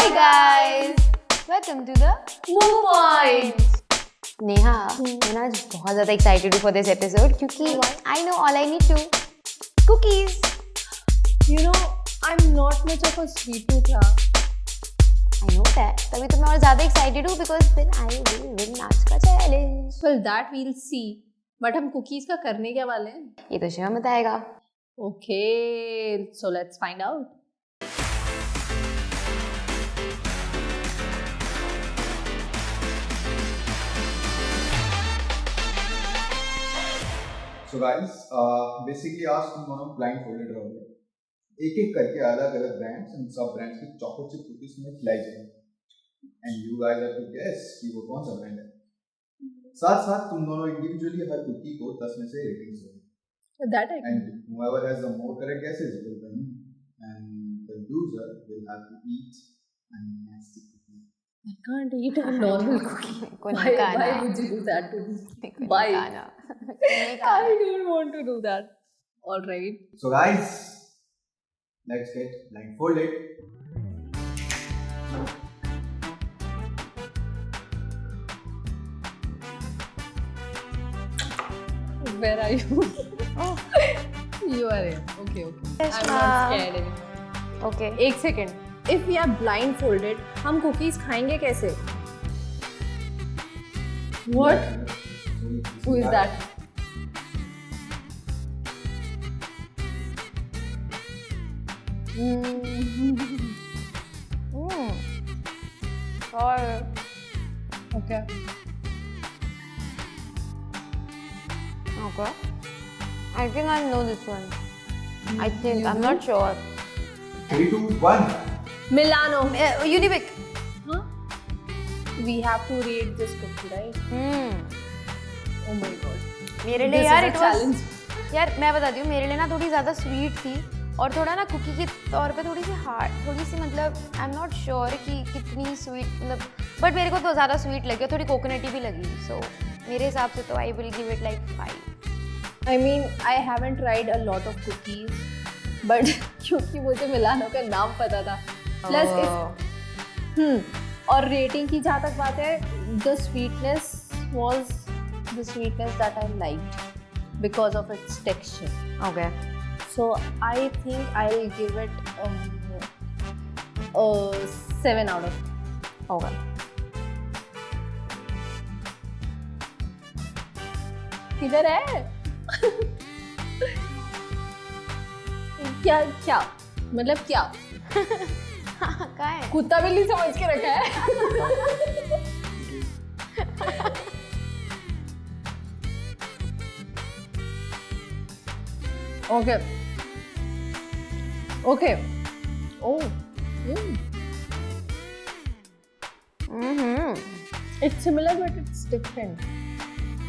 Hi guys, welcome to the Moo Point. Neha, मैं आज बहुत ज़्यादा excited हूँ for this episode क्योंकि I know all I need to cookies. You know, I'm not much of a sweet tooth. I know that. तभी तो मैं और ज़्यादा excited हूँ because then I will win आज का challenge. Well, that we'll see. But हम cookies का करने क्या वाले हैं? ये तो शिवम बताएगा. Okay, so let's find out. So guys, basically आज तुम दोनों blindfolded रहोगे. एक-एक करके अलग-अलग brands and सब brands की chocolate chip cookies में खिलाई जाएंगी. And you guys have to guess कि वो कौन सा brand है. साथ-साथ तुम दोनों individually हर cookie को 10 में से ratings दोगे. That I can. And whoever has the more correct guesses will win. And the loser will have to eat a nasty cookie. I can't eat a normal cookie. Why would you do that to me? Why? I don't want to do that. All right. So guys, let's get blindfolded. Where are you? Oh, you are here. Okay. Yes, I'm not scared anymore. Okay. एक second. If we are blindfolded, हम cookies खाएंगे कैसे? What? Who is that? और Okay. okay. I think I know this one. I think I'm not sure. 3, 2, 1. Milano. Unibic. Huh? We have to rate this cookie, right? Oh my god. मेरे लिए This यार is a it was challenge. यार मैं बताती हूँ मेरे लिए ना थोड़ी ज़्यादा स्वीट थी और थोड़ा ना कुकी के तौर पे थोड़ी सी हार्ड थोड़ी सी मतलब आई एम नॉट श्योर कि कितनी स्वीट मतलब बट मेरे को तो ज़्यादा स्वीट लगी और थोड़ी कोकोनटी भी लगी सो मेरे हिसाब से तो I will give it like 5. I mean, I haven't tried a lot of cookies, but क्योंकि मुझे मिलानो का नाम पता था. Plus और रेटिंग की जहाँ तक बात है, the sweetness was the sweetness that I liked because of its texture. Okay. So I think I'll give it a 7 out of 10. होगा. किधर है? क्या मतलब क्या? कहाँ है? कुत्ता बिल्ली समझ के रखा है. Okay. Oh. It's similar but it's different.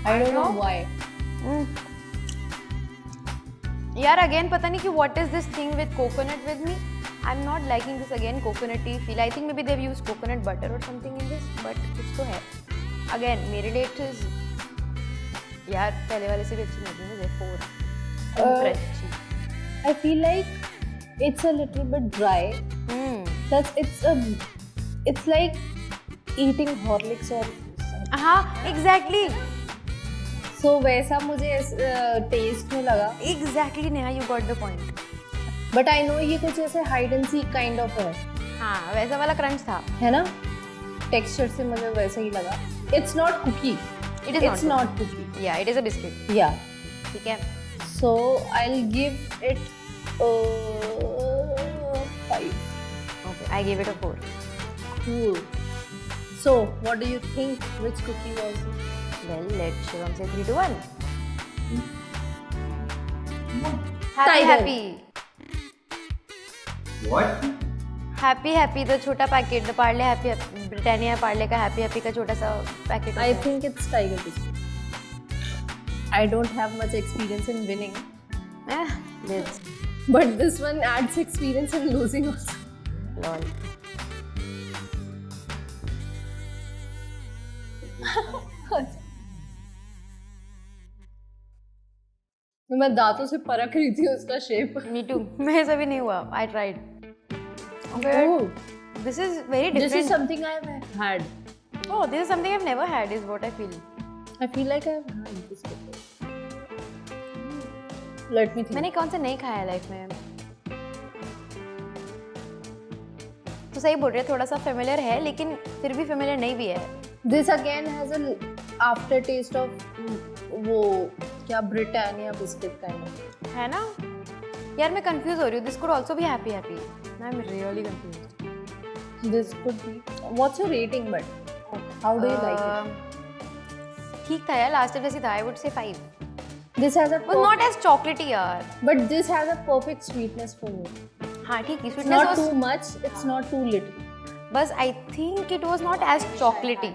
I don't know why. यार अगेन पता नहीं कि what is this thing with coconut with me. I'm not liking this again coconutty feel. I think maybe they've used coconut butter or something in this, but कुछ तो है. Again मेरे लिए it is यार पहले वाले से भी अच्छी लगी मुझे 4. I feel like it's a little bit dry. Plus it's like eating Horlicks or something. हाँ exactly. So वैसा मुझे taste में लगा. Exactly Neha you got the point. But I know ये कुछ ऐसे hide and seek kind of है. हाँ वैसा वाला क्रंच था. है ना? Texture से मुझे वैसा ही लगा. It's not cookie. It's not cookie. Yeah, it is a biscuit. Yeah. ठीक है. So I'll give it 5. Okay, I gave it a 4. Cool. So what do you think? Which cookie was it? Well, let Shivam say 3, 2, 1. Tiger. Happy. What? Happy the छोटा packet the Parle happy Britannia Parle का happy का छोटा सा packet. I think it's Tiger biscuit. I don't have much experience in winning, Liz. but this one adds experience in losing also. Lol. मैं दांतों से परख रही थी उसका शेप. Me too. मेरे से भी नहीं हुआ. I tried. Okay. Oh, This is very different. This is something I've had. Oh, this is something I've never had, is what I feel. I feel like I've had this before. Let me think. मैंने कौन सा नहीं खाया life में? तो सही बोल रहे हैं, थोड़ा सा फेमिलियर है लेकिन फिर भी फेमिलियर नहीं भी है. This again has an aftertaste of वो क्या Britannia biscuit kind of. है ना? यार मैं कंफ्यूज हो रही हूँ. This could also be happy happy. I'm really confused. This could be. What's your rating, but how do you like it? ठीक था यार, लास्ट टाइम जैसी था. I would say 5. This has a But not as chocolatey यार. but this has a perfect sweetness for me. हाँ ठीक है. It's Sweetness not was. too much. It's not too little. बस I think it was not as chocolatey.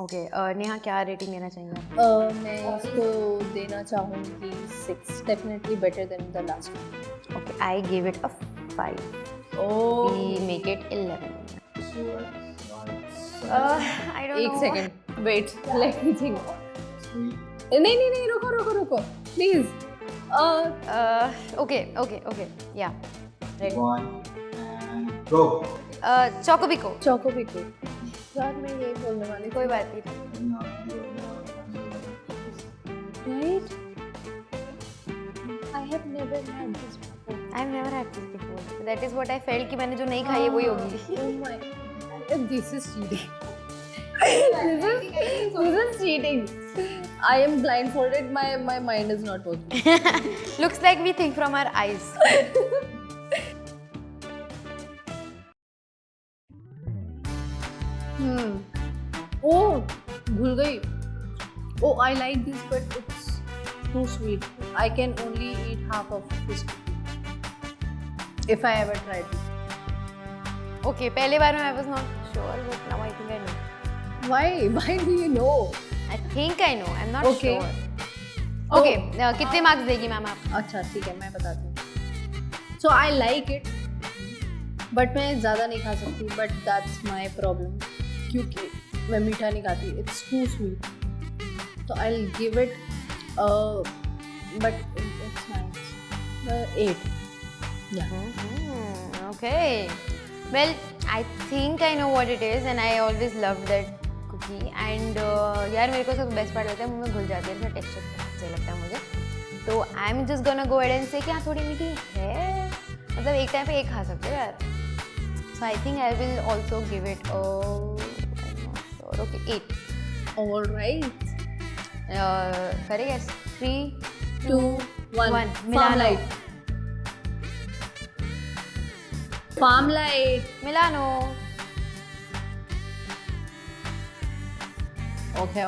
Okay, Neha क्या rating देना चाहेंगे? मैं इसको देना चाहूँगी 6. Definitely better than the last one. Okay, I gave it a 5. Oh. We make it 11. So that's I don't एक know. second. Wait. Let me think. sweet. नहीं रुको. Please. Okay. Yeah. Ready. 1 and go. Choco Pico. Choco Pico. यार मैं यही बोलने वाली थी. कोई बात नहीं. Right? I have never had this before. I've never had this before. That is what I felt कि मैंने जो नहीं खाई है वही होगी. Oh my. This is cheating. This is cheating. I am blindfolded. My mind is not working. Looks like we think from our eyes. Oh, भूल गई. Oh, I like this, but it's too sweet. I can only eat half of this if I ever tried it. Okay, पहले बार में I was not sure, but now I think I know. Why? Why do you know? I think I know. I'm not Okay. sure. Okay, कितने marks देगी ma'am आप? अच्छा ठीक है मैं बताती हूँ. So I like it, but मैं ज़्यादा नहीं खा सकती. But that's my problem. क्योंकि मैं मीठा नहीं खाती. It's too sweet. So I'll give it. But it's nice. 8. Yeah. Okay. Well, I think I know what it is, and I always loved that cookie. And यार मेरे को सब best part लगता है, मुंह में घुल जाती है, इसका टेक्सचर अच्छा लगता है मुझे. तो I am just gonna go and से कि हाँ थोड़ी मीठी है, मतलब एक टाइम पे एक खा सकते हो यार. So I think I will also give it okay 8. All right. करेगा 3, 2, 1. Milano. Farm Light. Milano. Okay.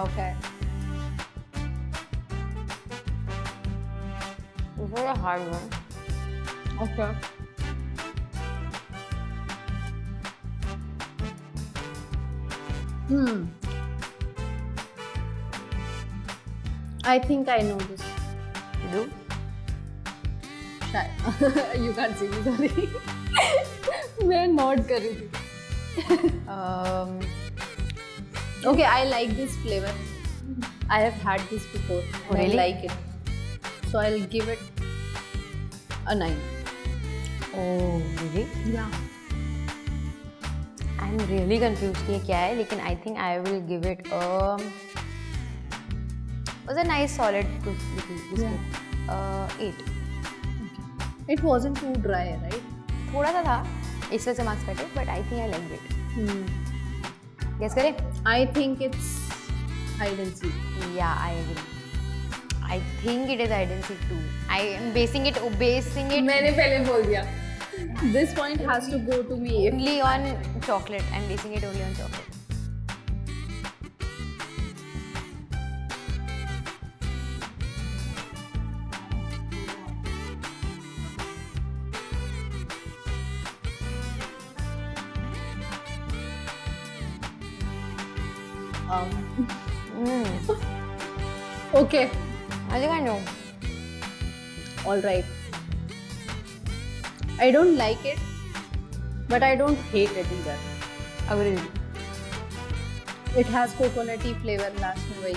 This is a hard one. Okay. I think I know this. You do? You can't see me, sorry. मैं note कर रही थी. Okay, I like this flavor. I have had this before. And Really? I like it. So I'll give it a 9. Oh, really? Yeah. I'm really confused कि ये क्या है, लेकिन I think I will give it a. Was a nice solid biscuit. 8. It wasn't too dry, right? थोड़ा सा था, इस वजह से मार्क्स कटे, but I think I liked it. Guess करें? I think it's hide and seek. Yeah, I agree. I think it is hide and seek too. I am basing it मैंने पहले बोल दिया. This point has to go to me. only on chocolate. I'm basing it only on chocolate. Okay. I think I know. All right. I don't like it, but I don't hate it either. Agreed. It has coconutty flavor. Last में वही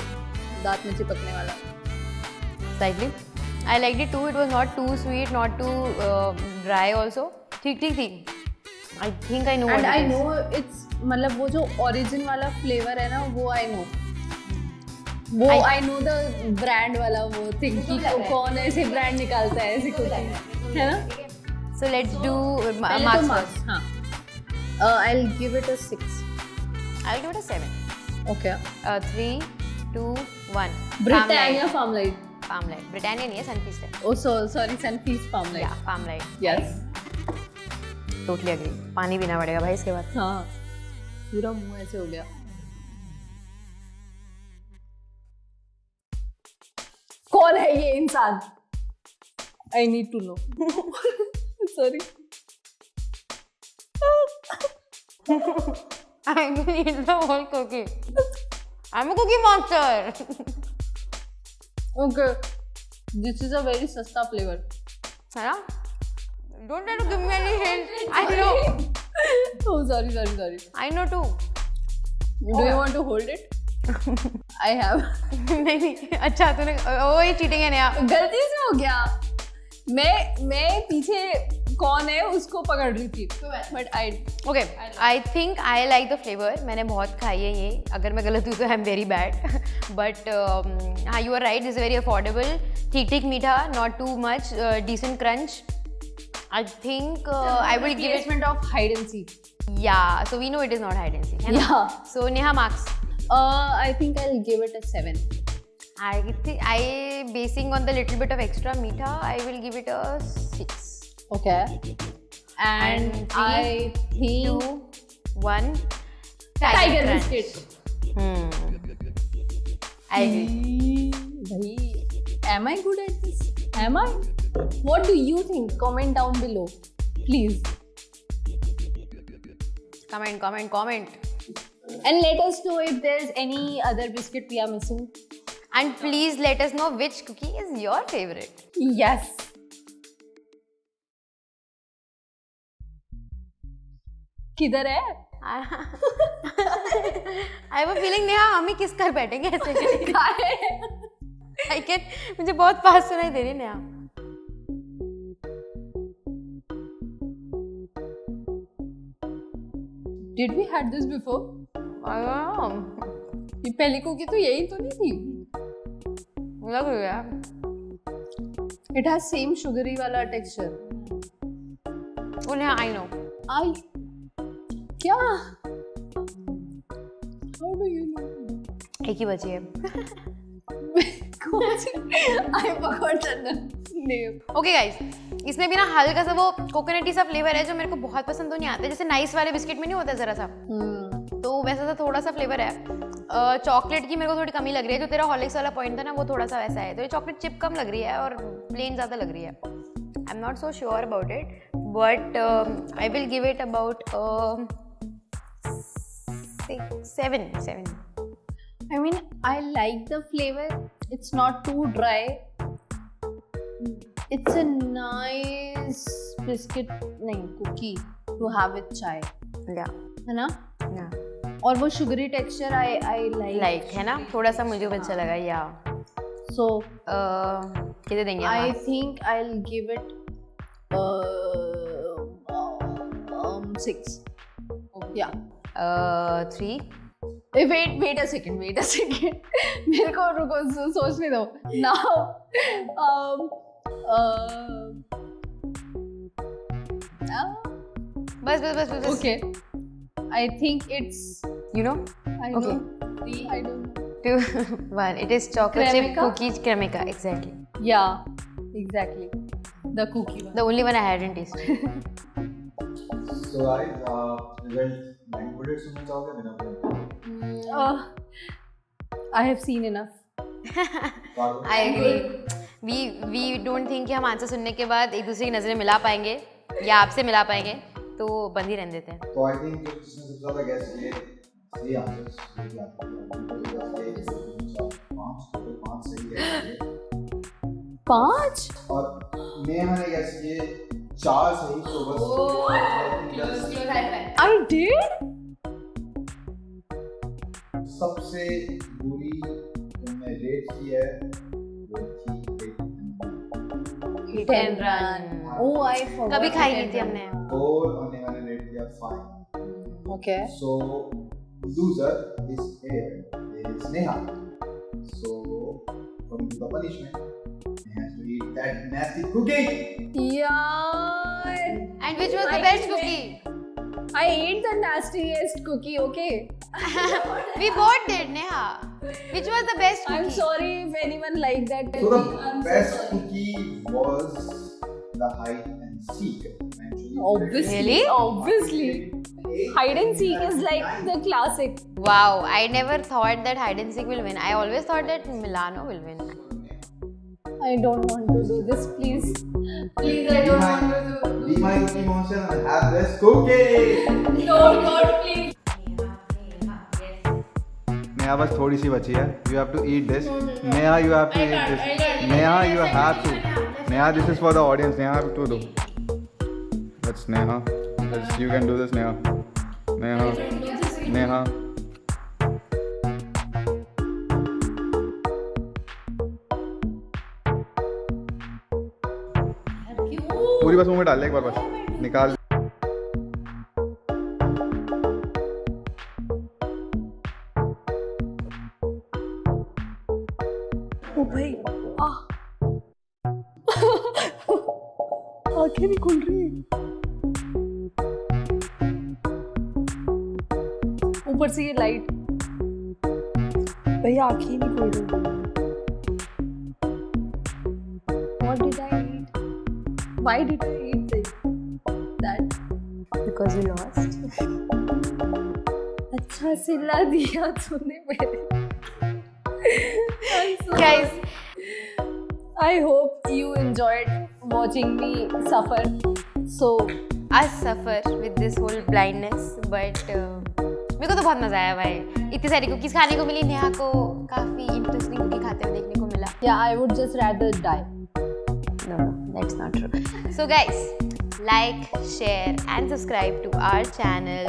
दांत में चिपकने वाला. Slightly. I liked it too. It was not too sweet, not too dry also. ठीक थी. I think I know and what I it is. No it's मतलब वो जो ओरिजिन वाला फ्लेवर है ना वो आई नो वो आई नो द ब्रांड वाला वो थिंग कि कौन ऐसे ब्रांड निकालता है ऐसे कुछ है ना. So let's do पहले marks तो first. marks, हाँ. I'll give it a 6. I'll give it a 7. Okay. 3, 2, 1. Britannia Farmlight. Farmlight. Britannia नहीं है, Sunfeast है. Oh, sorry, Sunfeast Farmlight. Yeah, Farmlight. Yes. Totally agree. पानी पीना पड़ेगा भाई इसके बाद. हाँ. पूरा मुंह ऐसे हो गया. कौन है ये इंसान? I need to know. Sorry. I will eat the whole cookie. I'm a cookie monster. Okay. This is a very सस्ता flavor. है ना? Don't try to give me any hint. I know. Oh, sorry. I know too. Do you want to hold it? I have. नहीं अच्छा तूने वो ये cheating है नया. गलती से हो गया. मैं पीछे कौन है उसको पकड़ रही थी. But Okay, I think I like the flavor. मैंने बहुत खाई है ये. अगर मैं गलत हूँ तो I'm very bad. But हाँ, you are right. This is very affordable. ठीक मीठा, not too much. Decent crunch. I think I will give it. of hide and seek. Yeah, so we know it is not hide and seek. है ना? Yeah. So Neha, marks. I think I'll give it a 7. I basing on the little bit of extra meetha, I will give it a 6. Okay. And three, I think 2, 1. Tiger Crunch. biscuit. I agree. Bhai, am I good at this? Am I? What do you think? Comment down below, please. Comment. And let us know if there's any other biscuit we are missing. And please let us know which cookie is your favorite. Yes. किधर है? I have a feeling Neha हम ही किस कर बैठेंगे ऐसे करके. I can मुझे बहुत पास सुनाई दे रही है Neha. Did we had this before? I don't know. ये पहली कुकी तो यही तो नहीं थी. लग रहा है. It has same sugary वाला texture. Oh Neha, I know. क्या? How do you know? एक ही बची है. I forgot the name. Okay guys, इसमें भी ना हल्का सा वो कोकोनटी सा फ्लेवर है जो मेरे को बहुत पसंद तो नहीं आता. जैसे नाइस वाले बिस्किट में नहीं होता जरा सा, तो वैसा सा थोड़ा सा फ्लेवर है. चॉकलेट की मेरे को थोड़ी कमी लग रही है. जो तेरा हॉर्लिक्स वाला पॉइंट था ना वो थोड़ा सा वैसा है. तो ये चॉकलेट चिप कम लग रही है और प्लेन ज़्यादा लग रही है. I am not so sure about it, but I will give it about 7. I mean, I like the flavor. It's not too dry. It's a nice biscuit, नहीं cookie to have with chai. Yeah. है ना? Yeah. और वो sugary texture I like. है ना, थोड़ा सा मुझे भी अच्छा लगा. या So कितने देंगे I हम? think I'll give it 6. Yeah. 3. Wait a second. मेरे को रुको सोचने दो. Now, बस. okay. I think it's. You know? I Okay. know. 3. I don't know. 2, 1. It is chocolate chip Cremica? cookies Cremica. Exactly. Yeah, exactly. The cookie one. The only one I hadn't tasted. So guys, result blindfolded सुनना चाहोगे बिना blindfolded? I have seen enough. I agree. We don't think कि हम answer सुनने के बाद एक दूसरे की नजरें मिला पाएंगे या आपसे मिला पाएंगे, तो बंद ही रहने देते हैं. तो I think जो जिसने सबसे ज़्यादा guess किए सही आंसर्स सही आते हैं. 5 सही है. 5? और नेहा ने guess किए 4 सही, तो बस I did? सबसे बुरी तुमने रेट की है वो थी Hit and run. Oh, I forgot. कभी खाई it नहीं and थी run. हमने. और नेहा ने रेट किया Okay. So loser is here is Neha. So from the punishment, Neha has to eat that nasty cookie. Yeah. And which was the I best can cookie? I ate the nastiest cookie. Okay. We both did, Neha. Which was the best cookie? I'm sorry if anyone liked that. So the I'm best sorry. cookie was the hide and seek. Actually, Obviously. Really? Obviously. Hide and seek is like the classic. Wow, I never thought that hide and seek will win. I always thought that Milano will win. I don't want to do this, please. Please, I don't want to do. Be my cookie monster and have this cookie. No, God, please. Neha बस थोड़ी सी बची है. You have to eat this. Neha, you have to eat this. Neha, you have to. Neha, this is for the audience. Neha, have to do. That's Neha. You can do this, Neha. Neha. Neha. पूरी बस मुंह में डाल ले एक बार बस निकाल. ओ भाई आंखें नहीं खुल रही. ऊपर से ये लाइट. भाई आंखें ही नहीं खुल रही. What did I eat? Why did I eat that? Because you lost. अच्छा सिला दिया तूने मेरे. I'm so Guys, I hope you enjoyed watching me suffer. So us suffer with this whole blindness, but मेरे को तो बहुत मजा आया भाई. इतनी सारी कुकीज खाने को मिली. नेहा को काफी इंटरेस्टिंग कुकी खाते हुए देखने को मिला. yeah, I would just rather die. No, that's not true. So guys, like, share and subscribe to our channel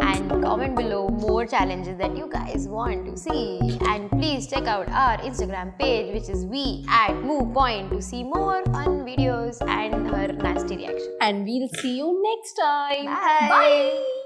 and comment below more challenges that you guys want to see. And please check out our Instagram page, which is we@moo.point, to see more fun videos and her nasty reaction. And we'll see you next time. Bye. Bye.